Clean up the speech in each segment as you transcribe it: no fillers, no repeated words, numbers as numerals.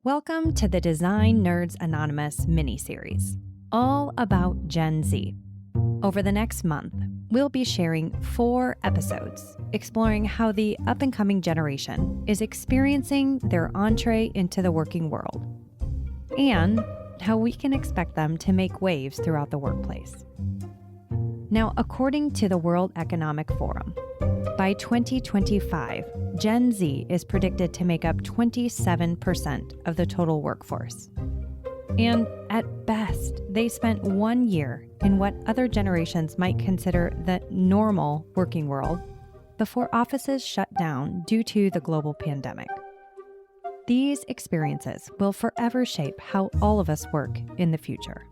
Welcome to the Design Nerds Anonymous miniseries, all about Gen Z. Over the next month, we'll be sharing 4 episodes exploring how the up-and-coming generation is experiencing their entree into the working world, and how we can expect them to make waves throughout the workplace. Now, according to the World Economic Forum, by 2025, Gen Z is predicted to make up 27% of the total workforce. And at best, they spent 1 year in what other generations might consider the normal working world before offices shut down due to the global pandemic. These experiences will forever shape how all of us work in the future.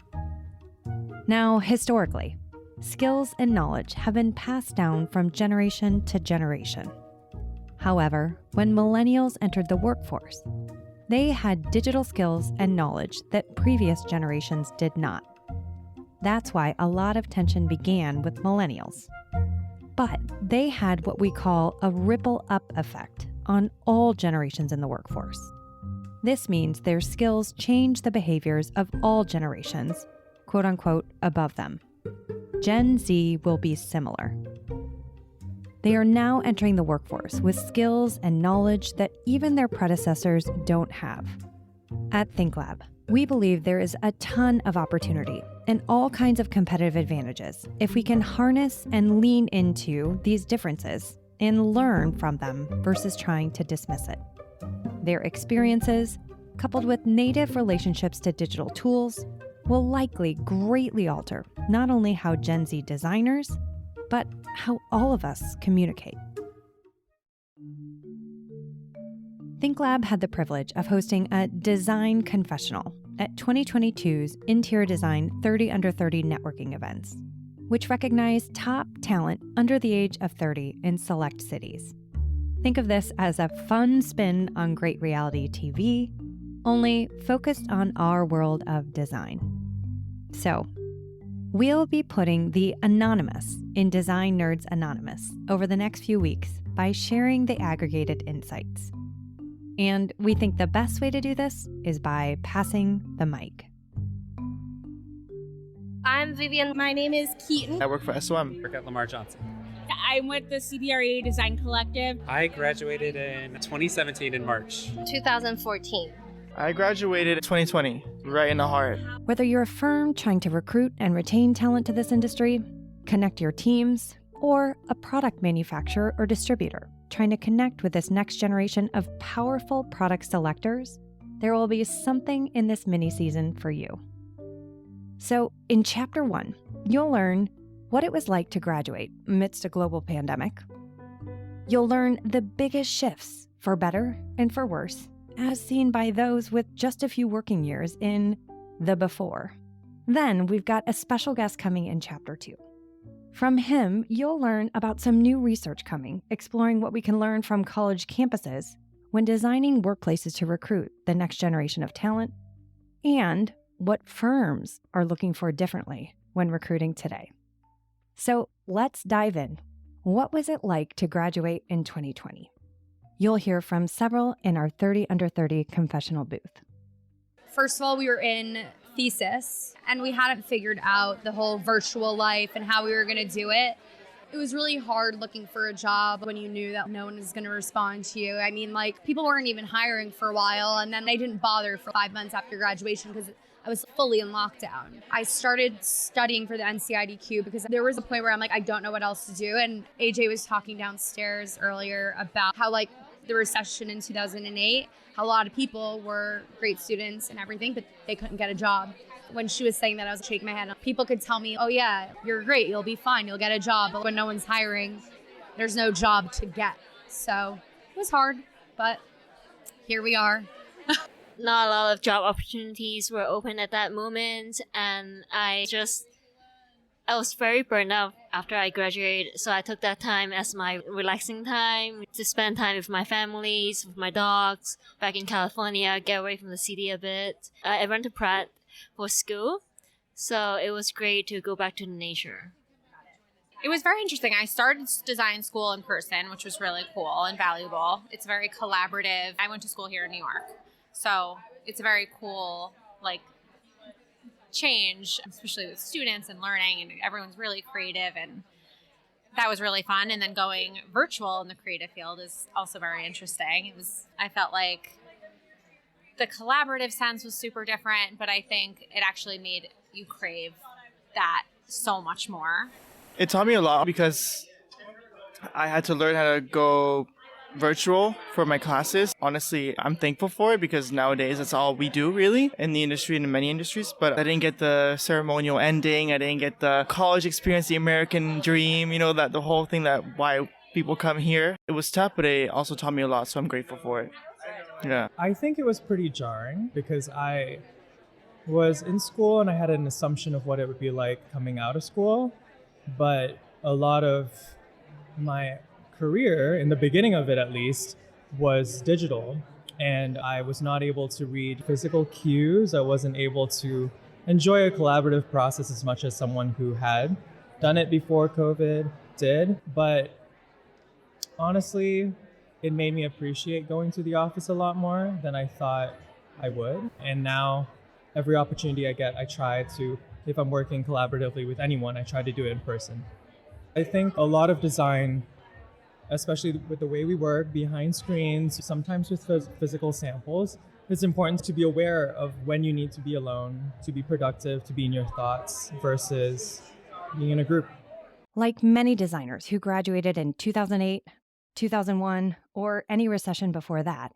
Now, historically, skills and knowledge have been passed down from generation to generation. However, when millennials entered the workforce, they had digital skills and knowledge that previous generations did not. That's why a lot of tension began with millennials. But they had what we call a ripple-up effect on all generations in the workforce. This means their skills change the behaviors of all generations, quote-unquote, above them. Gen Z will be similar. They are now entering the workforce with skills and knowledge that even their predecessors don't have. At ThinkLab, we believe there is a ton of opportunity and all kinds of competitive advantages if we can harness and lean into these differences and learn from them versus trying to dismiss it. Their experiences, coupled with native relationships to digital tools, will likely greatly alter not only how Gen Z designers, but how all of us communicate. ThinkLab had the privilege of hosting a design confessional at 2022's Interior Design 30 Under 30 networking events, which recognized top talent under the age of 30 in select cities. Think of this as a fun spin on great reality TV, only focused on our world of design. So, we'll be putting the anonymous in Design Nerds Anonymous over the next few weeks by sharing the aggregated insights. And we think the best way to do this is by passing the mic. I'm Vivian. My name is Keaton. I work for SOM. Work at Lamar Johnson. I'm with the CBRE Design Collective. I graduated in 2017 in March. 2014. I graduated in 2020, right in the heart. Whether you're a firm trying to recruit and retain talent to this industry, connect your teams, or a product manufacturer or distributor trying to connect with this next generation of powerful product selectors, there will be something in this mini-season for you. So, in Chapter 1, you'll learn what it was like to graduate amidst a global pandemic. You'll learn the biggest shifts, for better and for worse, as seen by those with just a few working years in the before. Then we've got a special guest coming in Chapter 2. From him, you'll learn about some new research coming, exploring what we can learn from college campuses when designing workplaces to recruit the next generation of talent, and what firms are looking for differently when recruiting today. So let's dive in. What was it like to graduate in 2020? You'll hear from several in our 30 Under 30 confessional booth. First of all, we were in thesis, and we hadn't figured out the whole virtual life and how we were going to do it. It was really hard looking for a job when you knew that no one was going to respond to you. I mean, people weren't even hiring for a while, and then they didn't bother for 5 months after graduation because I was fully in lockdown. I started studying for the NCIDQ because there was a point where I'm like, I don't know what else to do. And AJ was talking downstairs earlier about how the recession in 2008, how a lot of people were great students and everything, but they couldn't get a job. When she was saying that, I was shaking my head. People could tell me, oh yeah, you're great, you'll be fine, you'll get a job. But when no one's hiring, there's no job to get. So it was hard, but here we are. Not a lot of job opportunities were open at that moment, and I was very burned out after I graduated, so I took that time as my relaxing time to spend time with my families, with my dogs, back in California, get away from the city a bit. I went to Pratt for school, so it was great to go back to the nature. It was very interesting. I started design school in person, which was really cool and valuable. It's very collaborative. I went to school here in New York, so it's a very cool, like, change, especially with students and learning, and everyone's really creative, and that was really fun. And then going virtual in the creative field is also very interesting. I felt like the collaborative sense was super different, but I think it actually made you crave that so much more. It taught me a lot because I had to learn how to go virtual for my classes. Honestly, I'm thankful for it because nowadays that's all we do really in the industry and in many industries. But I didn't get the ceremonial ending. I didn't get the college experience, the American dream, that the whole thing that why people come here. It was tough, but it also taught me a lot. So I'm grateful for it. Yeah. I think it was pretty jarring because I was in school and I had an assumption of what it would be like coming out of school. But a lot of my career, in the beginning of it at least, was digital, and I was not able to read physical cues. I wasn't able to enjoy a collaborative process as much as someone who had done it before COVID did. But honestly, it made me appreciate going to the office a lot more than I thought I would. And now every opportunity I get, I try to, if I'm working collaboratively with anyone, I try to do it in person. I think a lot of design, especially with the way we work behind screens, sometimes with physical samples, it's important to be aware of when you need to be alone, to be productive, to be in your thoughts versus being in a group. Like many designers who graduated in 2008, 2001, or any recession before that,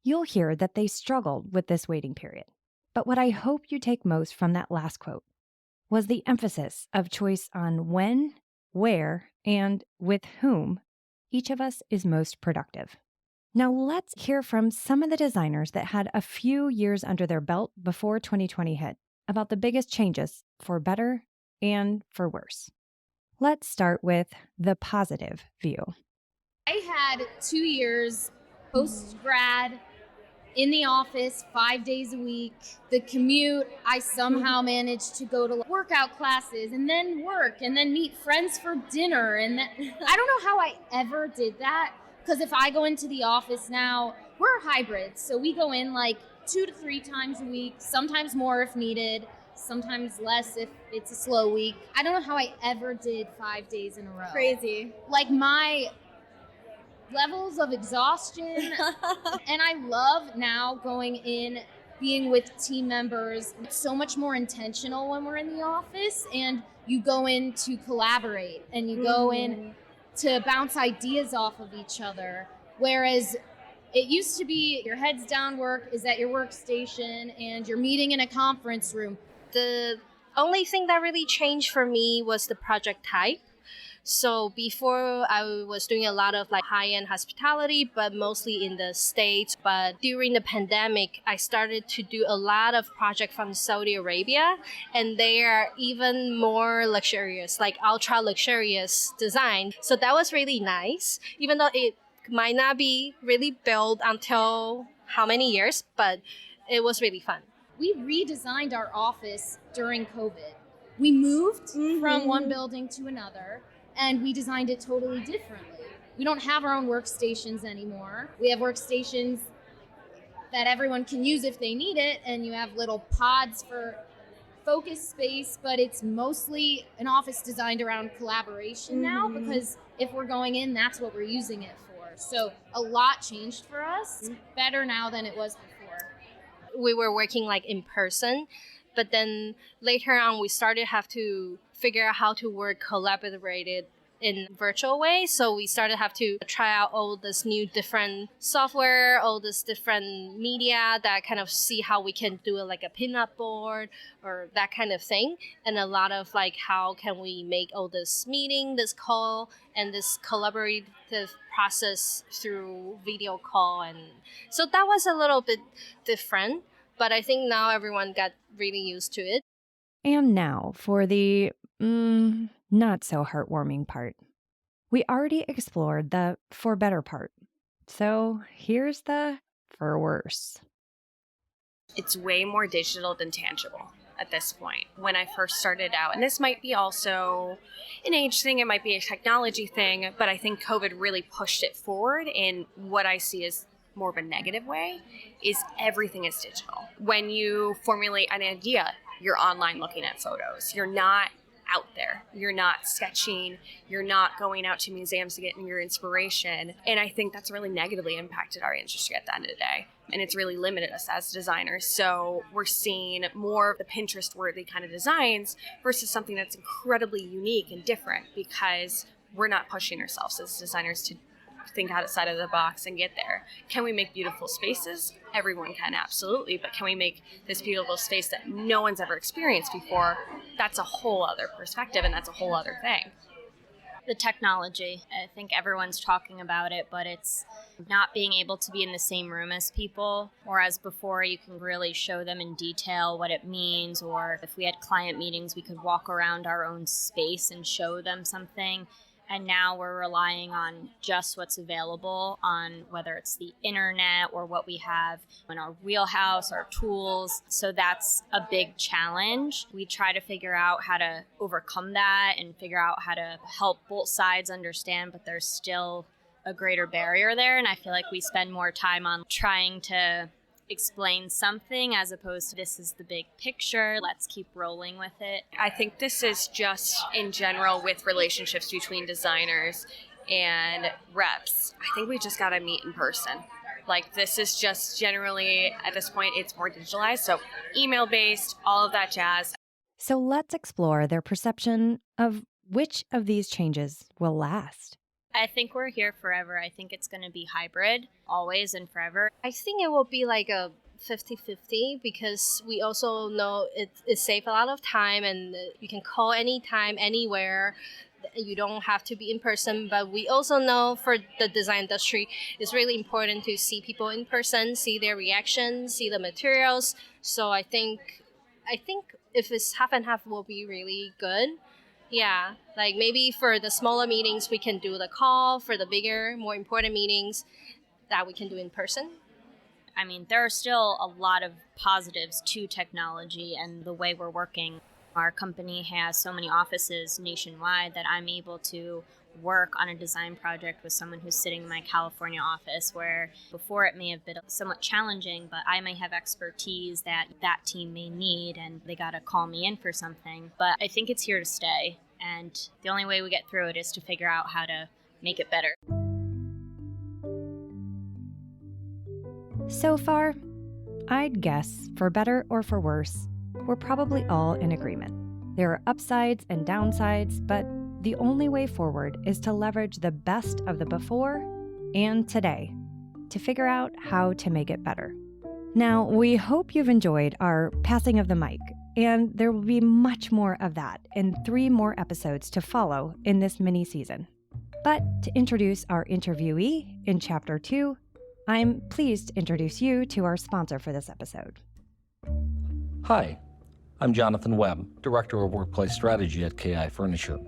you'll hear that they struggled with this waiting period. But what I hope you take most from that last quote was the emphasis of choice on when, where, and with whom each of us is most productive. Now let's hear from some of the designers that had a few years under their belt before 2020 hit about the biggest changes for better and for worse. Let's start with the positive view. I had 2 years post-grad in the office 5 days a week. The commute, I somehow managed to go to workout classes and then work and then meet friends for dinner. And I don't know how I ever did that, because if I go into the office now, we're hybrids. So we go in like 2 to 3 times a week, sometimes more if needed, sometimes less if it's a slow week. I don't know how I ever did 5 days in a row. Crazy. Like my levels of exhaustion. And I love now going in, being with team members. It's so much more intentional when we're in the office, and you go in to collaborate and you go in to bounce ideas off of each other. Whereas it used to be your heads down work is at your workstation and you're meeting in a conference room. The only thing that really changed for me was the project type. So before I was doing a lot of like high-end hospitality, but mostly in the States. But during the pandemic, I started to do a lot of projects from Saudi Arabia, and they are even more luxurious, like ultra luxurious design. So that was really nice, even though it might not be really built until how many years, but it was really fun. We redesigned our office during COVID. We moved from one building to another, and we designed it totally differently. We don't have our own workstations anymore. We have workstations that everyone can use if they need it, and you have little pods for focus space, but it's mostly an office designed around collaboration now, because if we're going in, that's what we're using it for. So a lot changed for us. It's better now than it was before. We were working like in person, but then later on we started have to figure out how to work collaborated in virtual way. So we started have to try out all this new different software, all this different media that kind of see how we can do it like a pinup board or that kind of thing. And a lot of like how can we make all this meeting, this call, and this collaborative process through video call. And so that was a little bit different, but I think now everyone got really used to it. And now for the not so heartwarming part. We already explored the for better part. So here's the for worse. It's way more digital than tangible at this point. When I first started out, and this might be also an age thing, it might be a technology thing, but I think COVID really pushed it forward. And what I see is more of a negative way, is everything is digital. When you formulate an idea, you're online looking at photos. You're not out there. You're not sketching. You're not going out to museums to get your inspiration. And I think that's really negatively impacted our industry at the end of the day. And it's really limited us as designers. So we're seeing more of the Pinterest-worthy kind of designs versus something that's incredibly unique and different, because we're not pushing ourselves as designers to think outside of the box and get there. Can we make beautiful spaces? Everyone can, absolutely. But can we make this beautiful space that no one's ever experienced before? That's a whole other perspective, and that's a whole other thing. The technology. I think everyone's talking about it, but it's not being able to be in the same room as people. Whereas before, you can really show them in detail what it means, or if we had client meetings, we could walk around our own space and show them something. And now we're relying on just what's available on whether it's the internet or what we have in our wheelhouse, our tools. So that's a big challenge. We try to figure out how to overcome that and figure out how to help both sides understand, but there's still a greater barrier there. And I feel like we spend more time on trying to explain something as opposed to this is the big picture, let's keep rolling with it. I think this is just in general with relationships between designers and reps. I think we just got to meet in person. Like, this is just generally, at this point, it's more digitalized. So email based, all of that jazz. So let's explore their perception of which of these changes will last. I think we're here forever. I think it's going to be hybrid, always and forever. I think it will be like a 50-50, because we also know it saves a lot of time, and you can call anytime, anywhere. You don't have to be in person, but we also know for the design industry, it's really important to see people in person, see their reactions, see the materials. So I think if it's half and half will be really good. Yeah, like maybe for the smaller meetings, we can do the call. For the bigger, more important meetings, that we can do in person. I mean, there are still a lot of positives to technology and the way we're working. Our company has so many offices nationwide that I'm able to work on a design project with someone who's sitting in my California office, where before it may have been somewhat challenging, but I may have expertise that that team may need, and they got to call me in for something. But I think it's here to stay, and the only way we get through it is to figure out how to make it better. So far, I'd guess, for better or for worse, we're probably all in agreement. There are upsides and downsides, but the only way forward is to leverage the best of the before and today to figure out how to make it better. Now, we hope you've enjoyed our passing of the mic, and there will be much more of that in 3 more episodes to follow in this mini season. But to introduce our interviewee in Chapter 2, I'm pleased to introduce you to our sponsor for this episode. Hi, I'm Jonathan Webb, Director of Workplace Strategy at KI Furniture.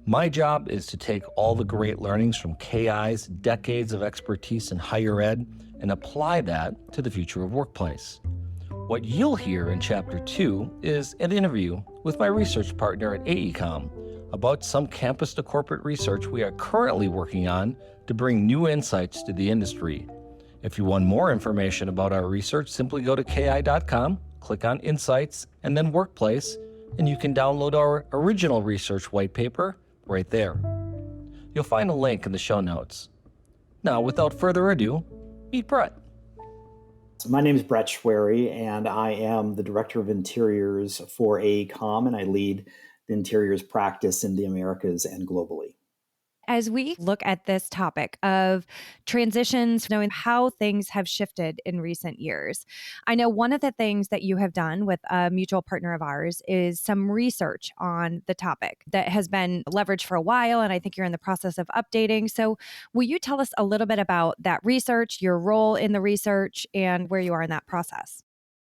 My job is to take all the great learnings from KI's decades of expertise in higher ed and apply that to the future of workplace. What you'll hear in Chapter 2 is an interview with my research partner at AECOM about some campus-to-corporate research we are currently working on to bring new insights to the industry. If you want more information about our research, simply go to ki.com, click on Insights, and then Workplace, and you can download our original research white paper right there. You'll find a link in the show notes. Now, without further ado, meet Brett. So my name is Brett Shwery, and I am the Director of Interiors for AECOM, and I lead the interiors practice in the Americas and globally. As we look at this topic of transitions, knowing how things have shifted in recent years, I know one of the things that you have done with a mutual partner of ours is some research on the topic that has been leveraged for a while, and I think you're in the process of updating. So will you tell us a little bit about that research, your role in the research, and where you are in that process?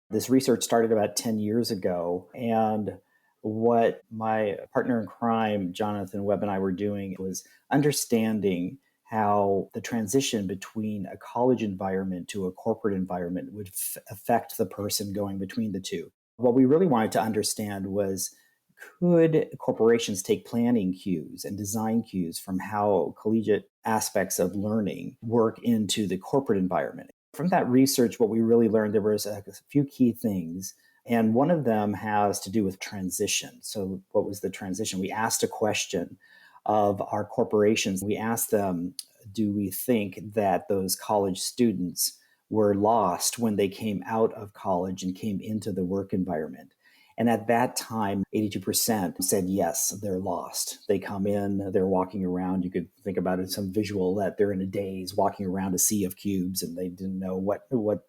This research started about 10 years ago, and what my partner in crime, Jonathan Webb, and I were doing was understanding how the transition between a college environment to a corporate environment would affect the person going between the two. What we really wanted to understand was, could corporations take planning cues and design cues from how collegiate aspects of learning work into the corporate environment. From that research, what we really learned, there was a few key things. And one of them has to do with transition. So what was the transition? We asked a question of our corporations. We asked them, do we think that those college students were lost when they came out of college and came into the work environment? And at that time, 82% said, yes, they're lost. They come in, they're walking around. You could think about it, some visual that they're in a daze walking around a sea of cubes and they didn't know what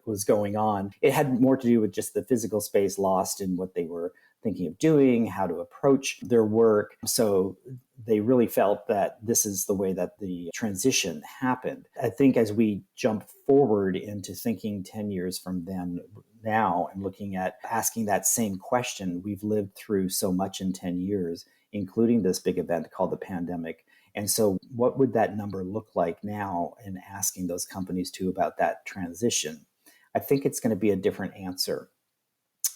was going on. It had more to do with just the physical space lost in what they were thinking of doing, how to approach their work. So they really felt that this is the way that the transition happened. I think as we jump forward into thinking 10 years from then, now, and looking at asking that same question, we've lived through so much in 10 years, including this big event called the pandemic. And so what would that number look like now in asking those companies too about that transition? I think it's going to be a different answer.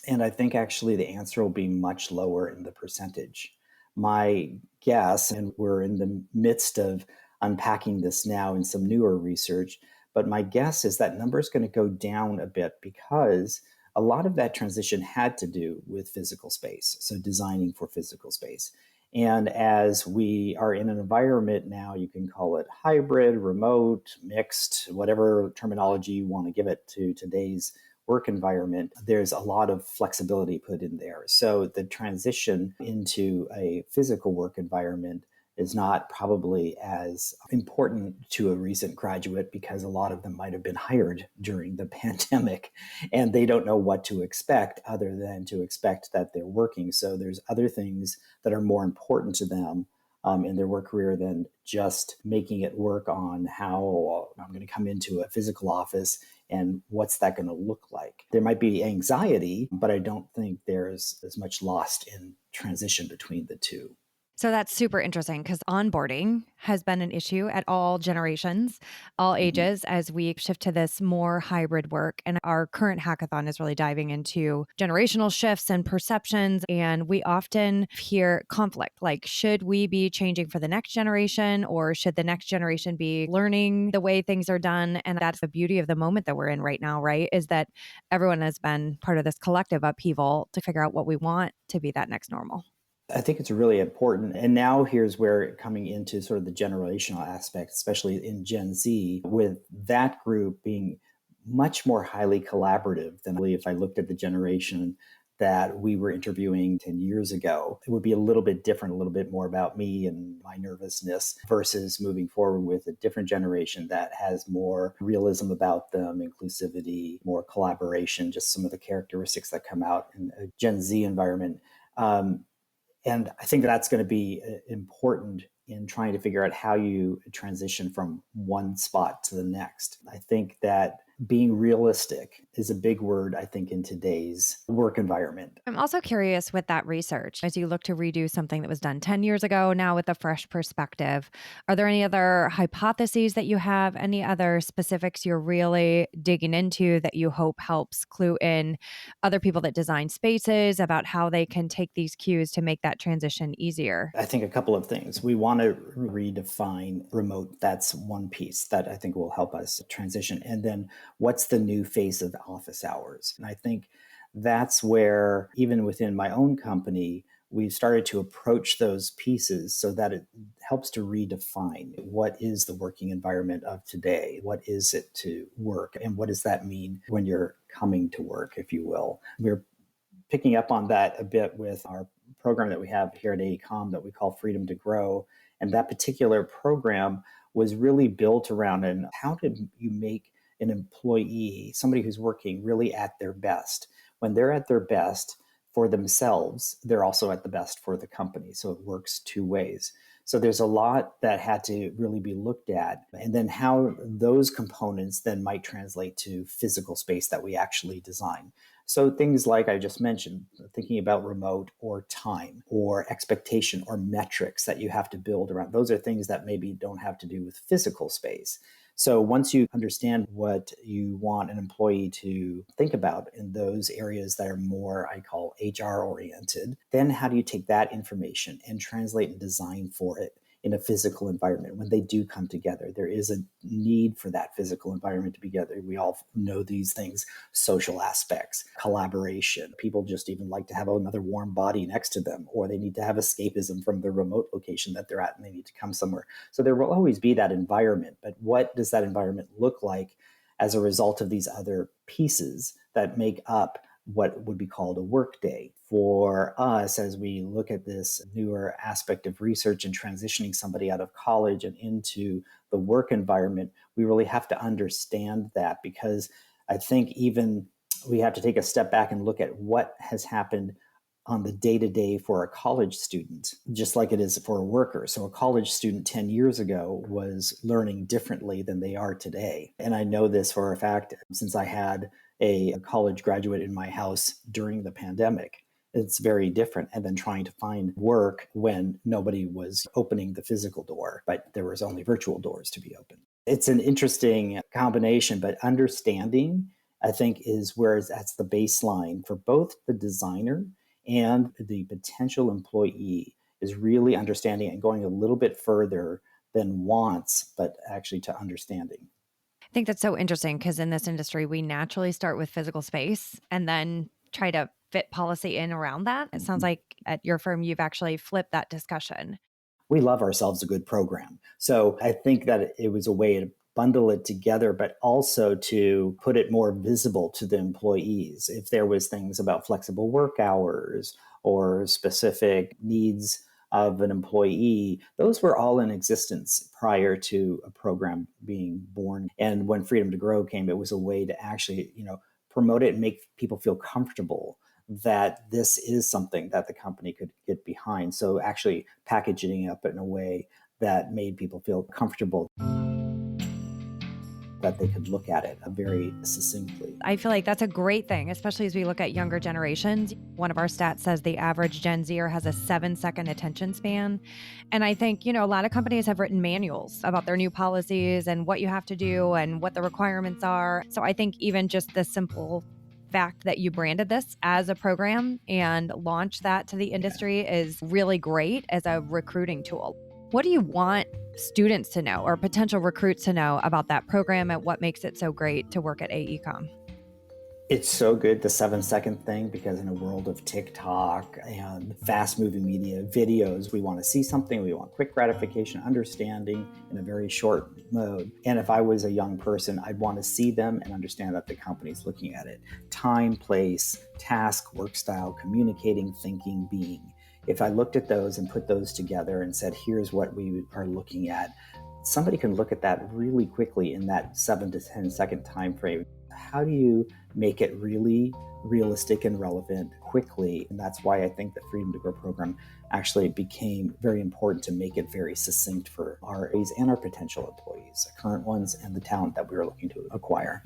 And I think actually the answer will be much lower in the percentage. My guess, and we're in the midst of unpacking this now in some newer research, but my guess is that number is going to go down a bit because a lot of that transition had to do with physical space, so designing for physical space. And as we are in an environment now, you can call it hybrid, remote, mixed, whatever terminology you want to give it to today's work environment, there's a lot of flexibility put in there. So the transition into a physical work environment is not probably as important to a recent graduate because a lot of them might have been hired during the pandemic and they don't know what to expect other than to expect that they're working. So there's other things that are more important to them in their work career than just making it work on how I'm going to come into a physical office and what's that going to look like. There might be anxiety, but I don't think there's as much lost in transition between the two. So that's super interesting because onboarding has been an issue at all generations, all ages, as we shift to this more hybrid work. And our current hackathon is really diving into generational shifts and perceptions. And we often hear conflict, like, should we be changing for the next generation or should the next generation be learning the way things are done? And that's the beauty of the moment that we're in right now, right? Is that everyone has been part of this collective upheaval to figure out what we want to be that next normal. I think it's really important. And now here's where coming into sort of the generational aspect, especially in Gen Z, with that group being much more highly collaborative than if I looked at the generation that we were interviewing 10 years ago. It would be a little bit different, a little bit more about me and my nervousness versus moving forward with a different generation that has more realism about them, inclusivity, more collaboration, just some of the characteristics that come out in a Gen Z environment. And I think that's going to be important in trying to figure out how you transition from one spot to the next. I think that being realistic is a big word, I think, in today's work environment. I'm also curious with that research, as you look to redo something that was done 10 years ago, now with a fresh perspective, are there any other hypotheses that you have, any other specifics you're really digging into that you hope helps clue in other people that design spaces about how they can take these cues to make that transition easier? I think a couple of things. We want to redefine remote. That's one piece that I think will help us transition. And then what's the new face of office hours? And I think that's where, even within my own company, we've started to approach those pieces so that it helps to redefine what is the working environment of today? What is it to work? And what does that mean when you're coming to work, if you will? We're picking up on that a bit with our program that we have here at AECOM that we call Freedom to Grow. And that particular program was really built around and how did you make an employee, somebody who's working really at their best? When they're at their best for themselves, they're also at the best for the company. So it works two ways. So there's a lot that had to really be looked at, and then how those components then might translate to physical space that we actually design. So things like I just mentioned, thinking about remote or time or expectation or metrics that you have to build around. Those are things that maybe don't have to do with physical space. So once you understand what you want an employee to think about in those areas that are more, I call HR oriented, then how do you take that information and translate and design for it in a physical environment. When they do come together, there is a need for that physical environment to be together. We all know these things, social aspects, collaboration. People just even like to have another warm body next to them, or they need to have escapism from the remote location that they're at and they need to come somewhere. So there will always be that environment, but what does that environment look like as a result of these other pieces that make up what would be called a workday? For us, as we look at this newer aspect of research and transitioning somebody out of college and into the work environment, we really have to understand that, because I think even we have to take a step back and look at what has happened on the day-to-day for a college student, just like it is for a worker. So a college student 10 years ago was learning differently than they are today. And I know this for a fact since I had a college graduate in my house during the pandemic. It's very different. And then trying to find work when nobody was opening the physical door, but there was only virtual doors to be opened. It's an interesting combination, but understanding, I think, is where that's the baseline for both the designer and the potential employee, is really understanding and going a little bit further than wants, but actually to understanding. I think that's so interesting because in this industry, we naturally start with physical space and then try to fit policy in around that. It sounds like at your firm, you've actually flipped that discussion. We love ourselves a good program. So I think that it was a way to bundle it together, but also to put it more visible to the employees. If there was things about flexible work hours or specific needs of an employee, those were all in existence prior to a program being born. And when Freedom to Grow came, it was a way to actually, promote it and make people feel comfortable that this is something that the company could get behind. So actually packaging it up in a way that made people feel comfortable, that they could look at it very succinctly. I feel like that's a great thing, especially as we look at younger generations. One of our stats says the average Gen Zer has a 7-second attention span. And I think, a lot of companies have written manuals about their new policies and what you have to do and what the requirements are. So I think even just the simple fact that you branded this as a program and launched that to the industry is really great as a recruiting tool. What do you want students to know or potential recruits to know about that program and what makes it so great to work at AECOM? It's so good, the 7-second thing, because in a world of TikTok and fast-moving media, videos, we want to see something, we want quick gratification, understanding in a very short mode. And if I was a young person, I'd want to see them and understand that the company's looking at it. Time, place, task, work style, communicating, thinking, being. If I looked at those and put those together and said, here's what we are looking at, somebody can look at that really quickly in that 7 to 10 second time frame. How do you make it really realistic and relevant quickly? And that's why I think the Freedom to Grow program actually became very important, to make it very succinct for our employees and our potential employees, the current ones and the talent that we were looking to acquire.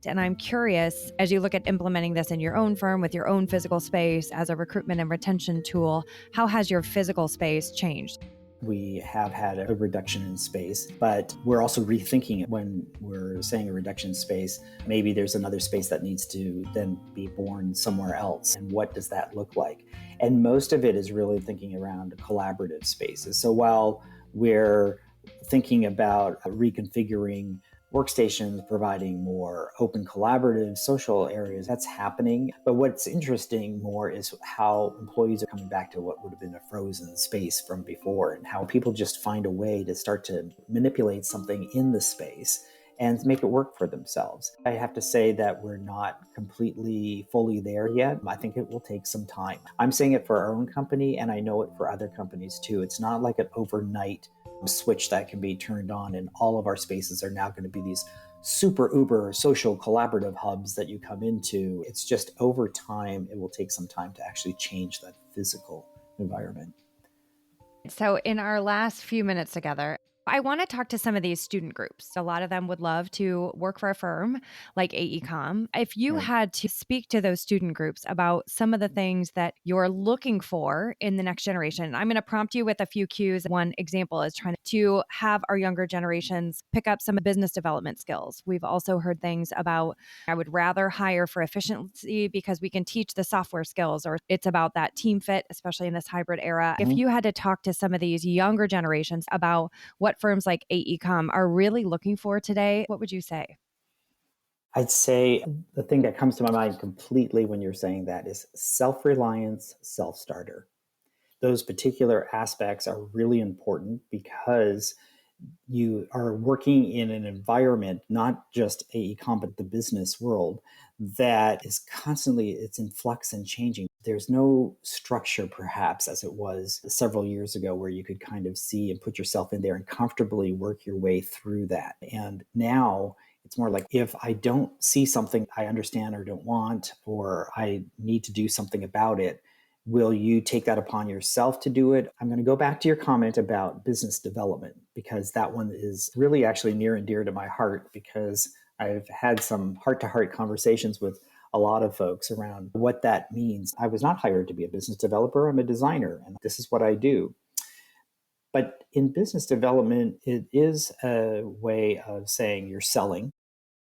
And I'm curious, as you look at implementing this in your own firm with your own physical space as a recruitment and retention tool, how has your physical space changed? We have had a reduction in space, but we're also rethinking it. When we're saying a reduction in space, maybe there's another space that needs to then be born somewhere else. And what does that look like? And most of it is really thinking around collaborative spaces. So while we're thinking about reconfiguring workstations, providing more open, collaborative, social areas, that's happening. But what's interesting more is how employees are coming back to what would have been a frozen space from before, and how people just find a way to start to manipulate something in the space and make it work for themselves. I have to say that we're not completely fully there yet. I think it will take some time. I'm saying it for our own company, and I know it for other companies too. It's not like an overnight switch that can be turned on and all of our spaces are now going to be these super uber social collaborative hubs that you come into. It's just over time, it will take some time to actually change that physical environment. So in our last few minutes together, I want to talk to some of these student groups. A lot of them would love to work for a firm like AECOM. If you Right. had to speak to those student groups about some of the things that you're looking for in the next generation, I'm going to prompt you with a few cues. One example is trying to have our younger generations pick up some business development skills. We've also heard things about, I would rather hire for efficiency because we can teach the software skills, or it's about that team fit, especially in this hybrid era. If you had to talk to some of these younger generations about what firms like AECOM are really looking for today, what would you say? I'd say the thing that comes to my mind completely when you're saying that is self-reliance, self-starter. Those particular aspects are really important because you are working in an environment, not just AECOM, but the business world, that is constantly, it's in flux and changing. There's no structure, perhaps, as it was several years ago, where you could kind of see and put yourself in there and comfortably work your way through that. And now it's more like, if I don't see something I understand or don't want, or I need to do something about it, will you take that upon yourself to do it? I'm going to go back to your comment about business development, because that one is really actually near and dear to my heart, because I've had some heart-to-heart conversations with a lot of folks around what that means. I was not hired to be a business developer. I'm a designer, and this is what I do. But in business development, it is a way of saying you're selling.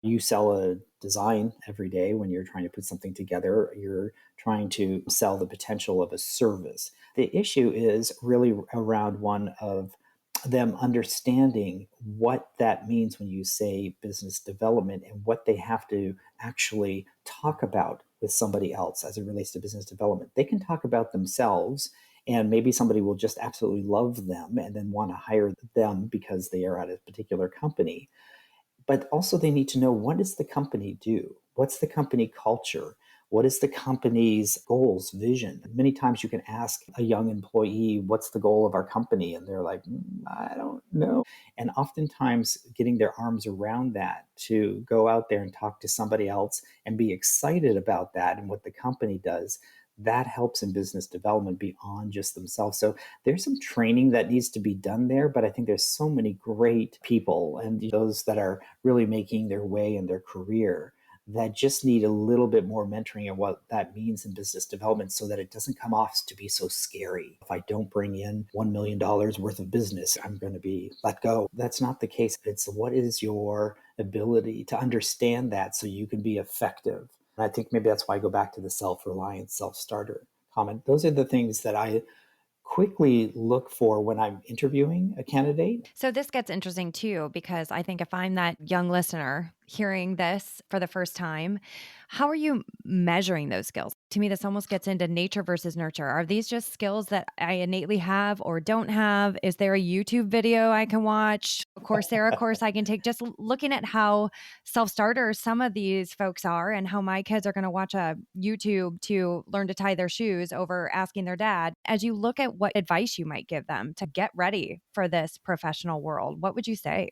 You sell a design every day when you're trying to put something together. You're trying to sell the potential of a service. The issue is really around one of them understanding what that means when you say business development, and what they have to actually talk about with somebody else as it relates to business development. They can talk about themselves, and maybe somebody will just absolutely love them and then want to hire them because they are at a particular company. But also they need to know, what does the company do? What's the company culture? What is the company's goals, vision? Many times you can ask a young employee, what's the goal of our company? And they're like, I don't know. And oftentimes getting their arms around that, to go out there and talk to somebody else and be excited about that and what the company does, that helps in business development beyond just themselves. So there's some training that needs to be done there, but I think there's so many great people, and those that are really making their way in their career, that just need a little bit more mentoring of what that means in business development, so that it doesn't come off to be so scary. If I don't bring in $1 million worth of business, I'm going to be let go. That's not the case. It's, what is your ability to understand that so you can be effective? And I think maybe that's why I go back to the self-reliance, self-starter comment. Those are the things that I quickly look for when I'm interviewing a candidate. So this gets interesting too, because I think if I'm that young listener hearing this for the first time, how are you measuring those skills? To me, this almost gets into nature versus nurture. Are these just skills that I innately have or don't have? Is there a YouTube video I can watch? A Coursera course I can take? Just looking at how self-starters some of these folks are, and how my kids are going to watch a YouTube to learn to tie their shoes over asking their dad. As you look at what advice you might give them to get ready for this professional world, what would you say?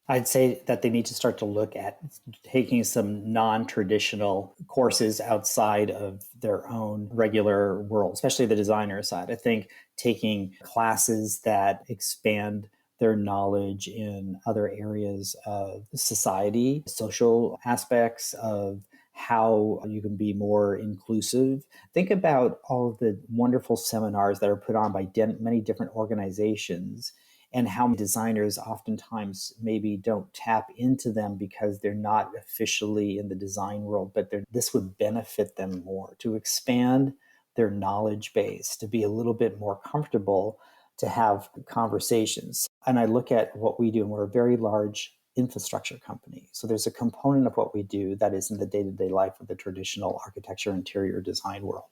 I'd say that they need to start to look at taking some non-traditional courses outside of their own regular world, especially the designer side. I think taking classes that expand their knowledge in other areas of society, social aspects of how you can be more inclusive. Think about all of the wonderful seminars that are put on by many different organizations, and how designers oftentimes maybe don't tap into them because they're not officially in the design world, but this would benefit them more to expand their knowledge base, to be a little bit more comfortable to have conversations. And I look at what we do, and we're a very large infrastructure company. So there's a component of what we do that is in the day-to-day life of the traditional architecture, interior design world.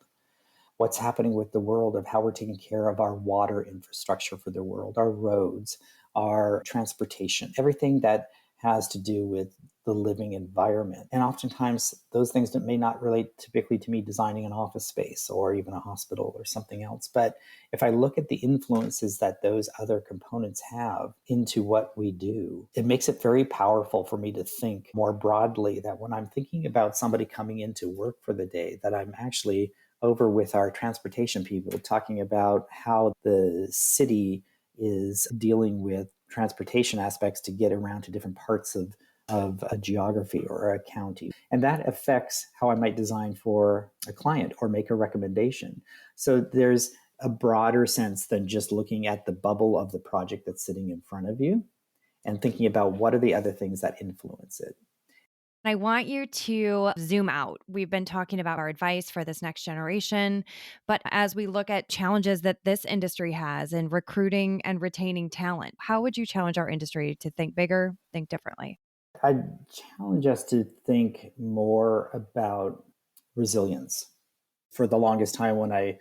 What's happening with the world of how we're taking care of our water infrastructure for the world, our roads, our transportation, everything that has to do with the living environment. And oftentimes those things that may not relate typically to me designing an office space or even a hospital or something else. But if I look at the influences that those other components have into what we do, it makes it very powerful for me to think more broadly, that when I'm thinking about somebody coming into work for the day, that I'm actually over with our transportation people talking about how the city is dealing with transportation aspects to get around to different parts of a geography or a county. And that affects how I might design for a client or make a recommendation. So there's a broader sense than just looking at the bubble of the project that's sitting in front of you and thinking about what are the other things that influence it. I want you to zoom out. We've been talking about our advice for this next generation, but as we look at challenges that this industry has in recruiting and retaining talent, how would you challenge our industry to think bigger, think differently? I'd challenge us to think more about resilience. For the longest time, when I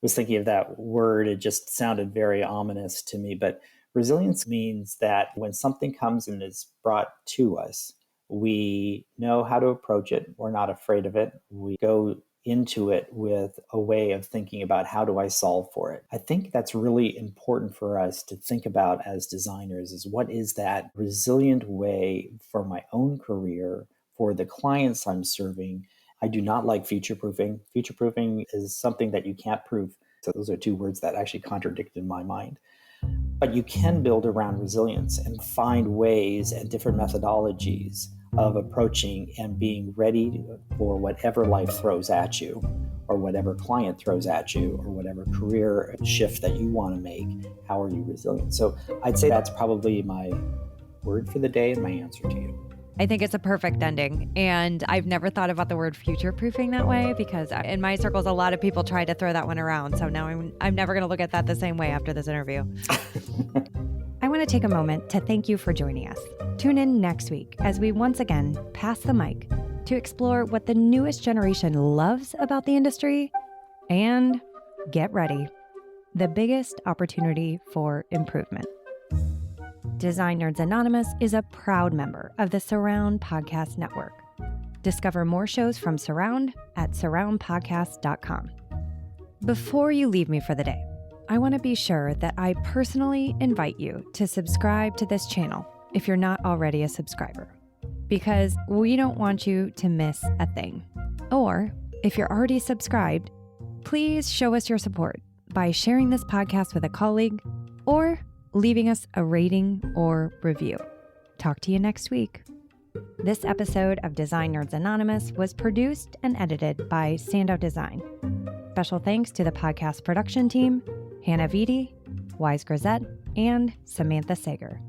was thinking of that word, it just sounded very ominous to me. But resilience means that when something comes and is brought to us, we know how to approach it. We're not afraid of it. We go into it with a way of thinking about how do I solve for it. I think that's really important for us to think about as designers is what is that resilient way for my own career, for the clients I'm serving. I do not like future proofing. Future proofing is something that you can't prove. So those are two words that actually contradict in my mind. But you can build around resilience and find ways and different methodologies of approaching and being ready for whatever life throws at you or whatever client throws at you or whatever career shift that you want to make. How are you resilient? So I'd say that's probably my word for the day and my answer to you. I think it's a perfect ending. And I've never thought about the word future proofing that way because in my circles, a lot of people try to throw that one around. So now I'm never going to look at that the same way after this interview. I want to take a moment to thank you for joining us. Tune in next week as we once again pass the mic to explore what the newest generation loves about the industry and get ready, the biggest opportunity for improvement. Design Nerds Anonymous is a proud member of the Surround Podcast Network. Discover more shows from Surround at surroundpodcast.com. Before you leave me for the day, I want to be sure that I personally invite you to subscribe to this channel if you're not already a subscriber, because we don't want you to miss a thing. Or if you're already subscribed, please show us your support by sharing this podcast with a colleague or leaving us a rating or review. Talk to you next week. This episode of Design Nerds Anonymous was produced and edited by Standout Design. Special thanks to the podcast production team, Hannah Vitti, Wise Grisette, and Samantha Sager.